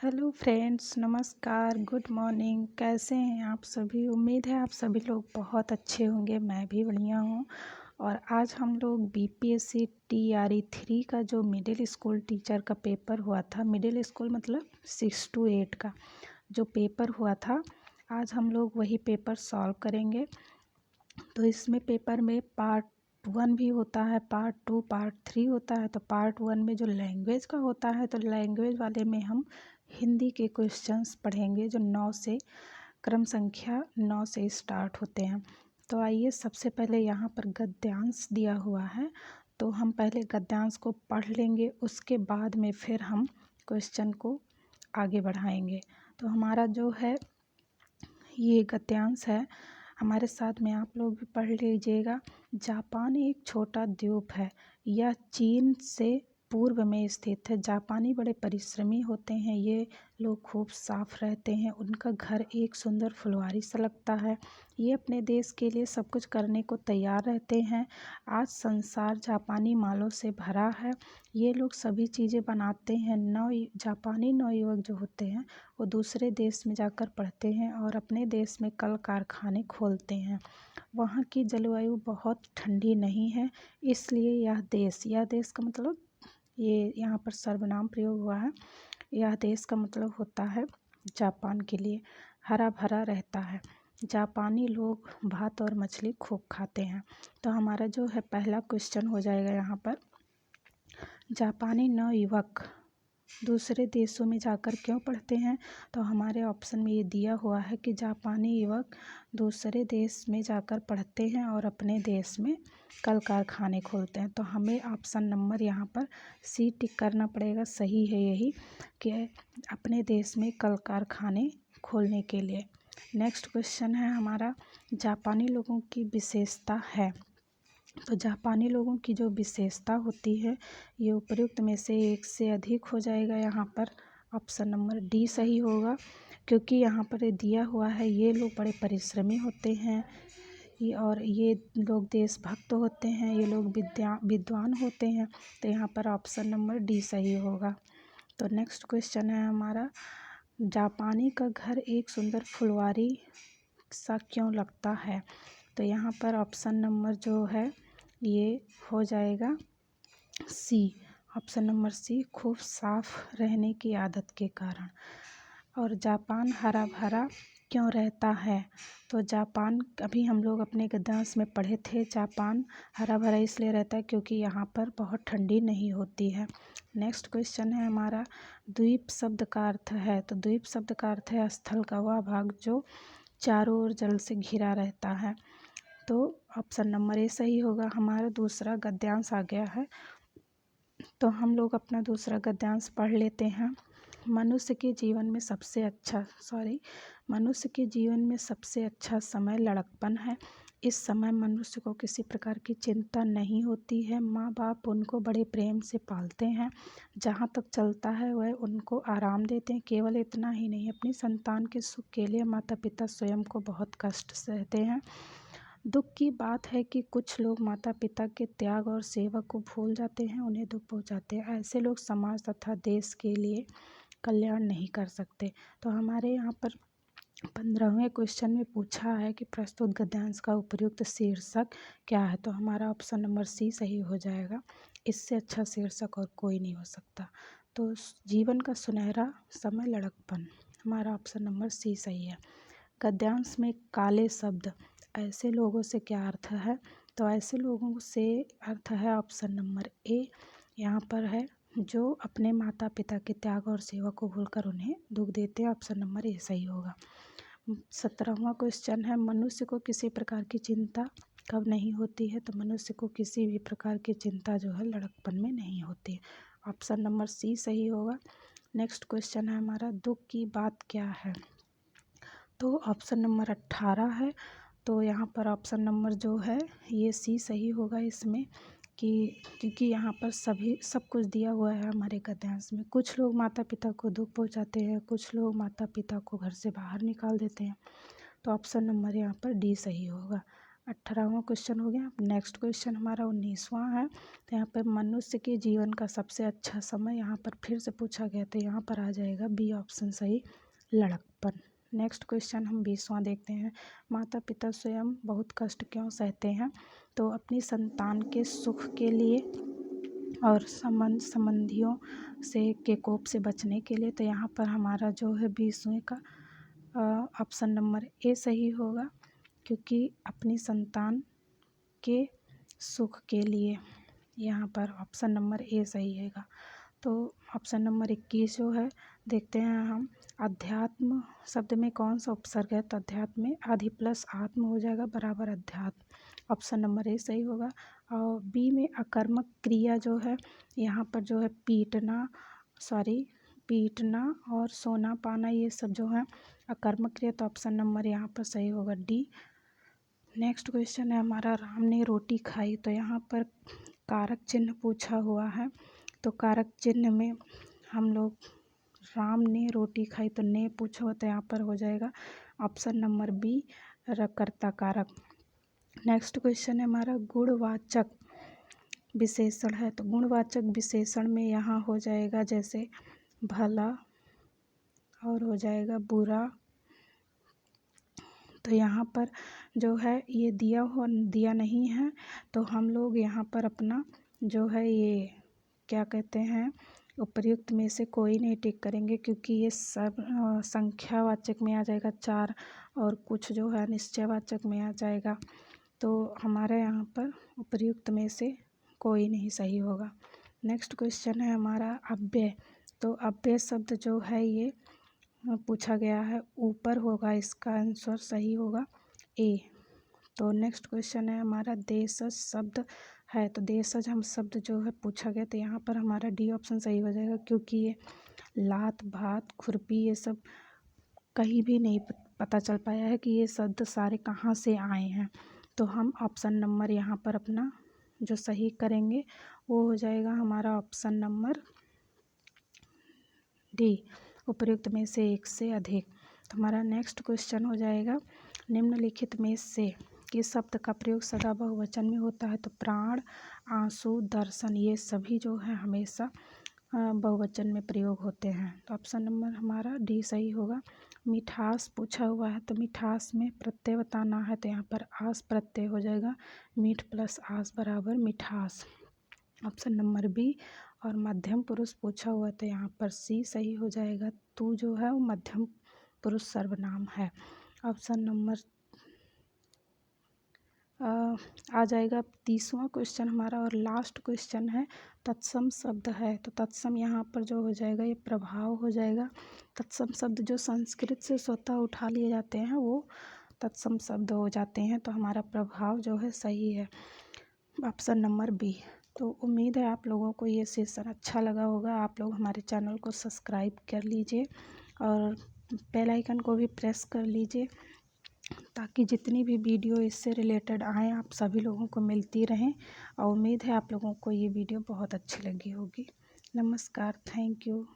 Hello friends, नमस्कार, good morning. कैसे हैं आप सभी? उम्मीद है आप सभी लोग बहुत अच्छे होंगे। मैं भी बढ़िया हूँ। और आज हम लोग बीपीएससी टीआरई 3 का जो मिडिल स्कूल टीचर का पेपर हुआ था, मिडिल स्कूल मतलब 6 to 8 का जो पेपर हुआ था, आज हम लोग वही पेपर सॉल्व करेंगे। तो इसमें पेपर में पार्ट 1 भी होता है, पार्ट 2, पार्ट 3 होता है। तो पार्ट 1 में जो लैंग्वेज का होता है, तो लैंग्वेज वाले में हम हिंदी के क्वेश्चंस पढ़ेंगे जो 9 से क्रम संख्या 9 से स्टार्ट होते हैं। तो आइए, सबसे पहले यहाँ पर गद्यांश दिया हुआ है, तो हम पहले गद्यांश को पढ़ लेंगे, उसके बाद में फिर हम क्वेश्चन को आगे बढ़ाएंगे। तो हमारा जो है ये गद्यांश है, हमारे साथ में आप लोग भी पढ़ लीजिएगा। जापान एक छोटा द्वीप है। यह चीन से पूर्व में स्थित है। जापानी बड़े परिश्रमी होते हैं। ये लोग खूब साफ रहते हैं। उनका घर एक सुंदर फुलवारी सा लगता है। ये अपने देश के लिए सब कुछ करने को तैयार रहते हैं। आज संसार जापानी मालों से भरा है। ये लोग सभी चीज़ें बनाते हैं। जापानी नवयुवक जो होते हैं वो दूसरे देश में जाकर पढ़ते हैं और अपने देश में कल कारखाने खोलते हैं। वहाँ की जलवायु बहुत ठंडी नहीं है, इसलिए यह देश का मतलब, ये यहाँ पर सर्वनाम प्रयोग हुआ है। यह देश का मतलब होता है जापान के लिए हरा भरा रहता है। जापानी लोग भात और मछली खूब खाते हैं। तो हमारा जो है पहला क्वेश्चन हो जाएगा यहाँ पर, जापानी नवयुवक दूसरे देशों में जाकर क्यों पढ़ते हैं? तो हमारे ऑप्शन में ये दिया हुआ है कि जापानी युवक दूसरे देश में जाकर पढ़ते हैं और अपने देश में कल कारखाने खोलते हैं। तो हमें ऑप्शन नंबर यहाँ पर सी टिक करना पड़ेगा। सही है यही कि अपने देश में कल कारखाने खोलने के लिए। नेक्स्ट क्वेश्चन है हमारा, जापानी लोगों की विशेषता है। तो जापानी लोगों की जो विशेषता होती है, ये उपयुक्त में से एक से अधिक हो जाएगा। यहाँ पर ऑप्शन नंबर डी सही होगा, क्योंकि यहाँ पर दिया हुआ है ये लोग बड़े परिश्रमी होते हैं और ये लोग देशभक्त होते हैं, ये लोग विद्वान होते हैं। तो यहाँ पर ऑप्शन नंबर डी सही होगा। तो नेक्स्ट क्वेश्चन है हमारा, जापानी का घर एक सुंदर फुलवारी सा क्यों लगता है? तो यहाँ पर ऑप्शन नंबर जो है ये हो जाएगा सी। ऑप्शन नंबर सी, खूब साफ रहने की आदत के कारण। और जापान हरा भरा क्यों रहता है? तो जापान, अभी हम लोग अपने गद्यांश में पढ़े थे, जापान हरा भरा इसलिए रहता है क्योंकि यहाँ पर बहुत ठंडी नहीं होती है। नेक्स्ट क्वेश्चन है हमारा, द्वीप शब्द का अर्थ है। तो द्वीप शब्द का अर्थ है स्थल का वह भाग जो चारों ओर जल से घिरा रहता है। तो ऑप्शन नंबर ए सही होगा। हमारा दूसरा गद्यांश आ गया है, तो हम लोग अपना दूसरा गद्यांश पढ़ लेते हैं। मनुष्य के जीवन में सबसे अच्छा समय लड़कपन है। इस समय मनुष्य को किसी प्रकार की चिंता नहीं होती है। माँ बाप उनको बड़े प्रेम से पालते हैं। जहाँ तक चलता है वह उनको आराम देते हैं। केवल इतना ही नहीं, अपनी संतान के सुख के लिए माता पिता स्वयं को बहुत कष्ट सहते हैं। दुख की बात है कि कुछ लोग माता पिता के त्याग और सेवा को भूल जाते हैं, उन्हें दुख पहुंचाते हैं। ऐसे लोग समाज तथा देश के लिए कल्याण नहीं कर सकते। तो हमारे यहाँ पर 15वें क्वेश्चन में पूछा है कि प्रस्तुत गद्यांश का उपयुक्त शीर्षक क्या है? तो हमारा ऑप्शन नंबर सी सही हो जाएगा। इससे अच्छा शीर्षक और कोई नहीं हो सकता। तो जीवन का सुनहरा समय लड़कपन, हमारा ऑप्शन नंबर सी सही है। गद्यांश में काले शब्द, ऐसे लोगों से क्या अर्थ है? तो ऐसे लोगों से अर्थ है ऑप्शन नंबर ए, यहाँ पर है जो अपने माता पिता के त्याग और सेवा को भूलकर उन्हें दुख देते हैं। ऑप्शन नंबर ए सही होगा। 17वां क्वेश्चन है, मनुष्य को किसी प्रकार की चिंता कब नहीं होती है? तो मनुष्य को किसी भी प्रकार की चिंता जो है लड़कपन में नहीं होती। ऑप्शन नंबर सी सही होगा। नेक्स्ट क्वेश्चन है हमारा, दुख की बात क्या है? तो ऑप्शन नंबर 18 है। तो यहाँ पर ऑप्शन नंबर जो है ये सी सही होगा इसमें, कि क्योंकि यहाँ पर सब कुछ दिया हुआ है हमारे गद्यांश में। कुछ लोग माता पिता को दुख पहुँचाते हैं, कुछ लोग माता पिता को घर से बाहर निकाल देते हैं। तो ऑप्शन नंबर यहाँ पर डी सही होगा। 18वां क्वेश्चन हो गया। नेक्स्ट क्वेश्चन हमारा 19वां है। तो यहाँ पर मनुष्य के जीवन का सबसे अच्छा समय यहाँ पर फिर से पूछा गया, तो यहाँ पर आ जाएगा बी ऑप्शन सही, लड़कपन। नेक्स्ट क्वेश्चन हम 20वां देखते हैं। माता पिता स्वयं बहुत कष्ट क्यों सहते हैं? तो अपनी संतान के सुख के लिए और संबंधियों से के कोप से बचने के लिए। तो यहाँ पर हमारा जो है 20वें का ऑप्शन नंबर ए सही होगा, क्योंकि अपनी संतान के सुख के लिए यहाँ पर ऑप्शन नंबर ए सही हैगा। तो ऑप्शन नंबर 21 जो है देखते हैं हम। अध्यात्म शब्द में कौन सा उपसर्ग है? तो अध्यात्म में आदि प्लस आत्म हो जाएगा बराबर अध्यात्म। ऑप्शन नंबर ए सही होगा। और बी में अकर्मक क्रिया जो है यहाँ पर जो है पीटना और सोना पाना, ये सब जो है अकर्मक क्रिया। तो ऑप्शन नंबर यहाँ पर सही होगा डी। नेक्स्ट क्वेश्चन है हमारा, राम ने रोटी खाई। तो यहाँ पर कारक चिन्ह पूछा हुआ है। तो कारक चिन्ह में हम लोग राम ने रोटी खाई, तो ने पूछा हुआ, तो यहाँ पर हो जाएगा ऑप्शन नंबर बी, कर्ता कारक। नेक्स्ट क्वेश्चन है हमारा, गुणवाचक विशेषण है। तो गुणवाचक विशेषण में यहाँ हो जाएगा जैसे भला और हो जाएगा बुरा। तो यहाँ पर जो है ये दिया नहीं है, तो हम लोग यहाँ पर अपना जो है ये क्या कहते हैं, उपर्युक्त में से कोई नहीं टिक करेंगे, क्योंकि ये सब संख्यावाचक में आ जाएगा 4 और कुछ जो है निश्चयवाचक में आ जाएगा। तो हमारे यहाँ पर उपर्युक्त में से कोई नहीं सही होगा। नेक्स्ट क्वेश्चन है हमारा अव्यय। तो अव्यय शब्द जो है ये पूछा गया है, ऊपर होगा, इसका आंसर सही होगा ए। तो नेक्स्ट क्वेश्चन है हमारा, देशज शब्द है। तो देशज हम शब्द जो है पूछा गया, तो यहाँ पर हमारा डी ऑप्शन सही हो जाएगा, क्योंकि ये लात भात खुरपी ये सब कहीं भी नहीं पता चल पाया है कि ये शब्द सारे कहाँ से आए हैं। तो हम ऑप्शन नंबर यहाँ पर अपना जो सही करेंगे वो हो जाएगा हमारा ऑप्शन नंबर डी, उपर्युक्त में से एक से अधिक। तो हमारा नेक्स्ट क्वेश्चन हो जाएगा, निम्नलिखित में से किस शब्द का प्रयोग सदा बहुवचन में होता है? तो प्राण, आंसू, दर्शन, ये सभी जो है हमेशा बहुवचन में प्रयोग होते हैं। तो ऑप्शन नंबर हमारा डी सही होगा। मिठास पूछा हुआ है, तो मिठास में प्रत्यय बताना है, तो यहाँ पर आस प्रत्यय हो जाएगा, मीठ प्लस आस बराबर मिठास, ऑप्शन नंबर बी। और मध्यम पुरुष पूछा हुआ है, तो यहाँ पर सी सही हो जाएगा। तू जो है वो मध्यम पुरुष सर्वनाम है। ऑप्शन नंबर आ जाएगा 30वां क्वेश्चन हमारा और लास्ट क्वेश्चन है, तत्सम शब्द है। तो तत्सम यहाँ पर जो हो जाएगा ये प्रभाव हो जाएगा। तत्सम शब्द जो संस्कृत से स्वतः उठा लिए जाते हैं वो तत्सम शब्द हो जाते हैं। तो हमारा प्रभाव जो है सही है, ऑप्शन नंबर बी। तो उम्मीद है आप लोगों को ये सेशन अच्छा लगा होगा। आप लोग हमारे चैनल को सब्सक्राइब कर लीजिए और बेल आइकन को भी प्रेस कर लीजिए, ताकि जितनी भी वीडियो इससे रिलेटेड आए आप सभी लोगों को मिलती रहें। और उम्मीद है आप लोगों को ये वीडियो बहुत अच्छी लगी होगी। नमस्कार, थैंक यू।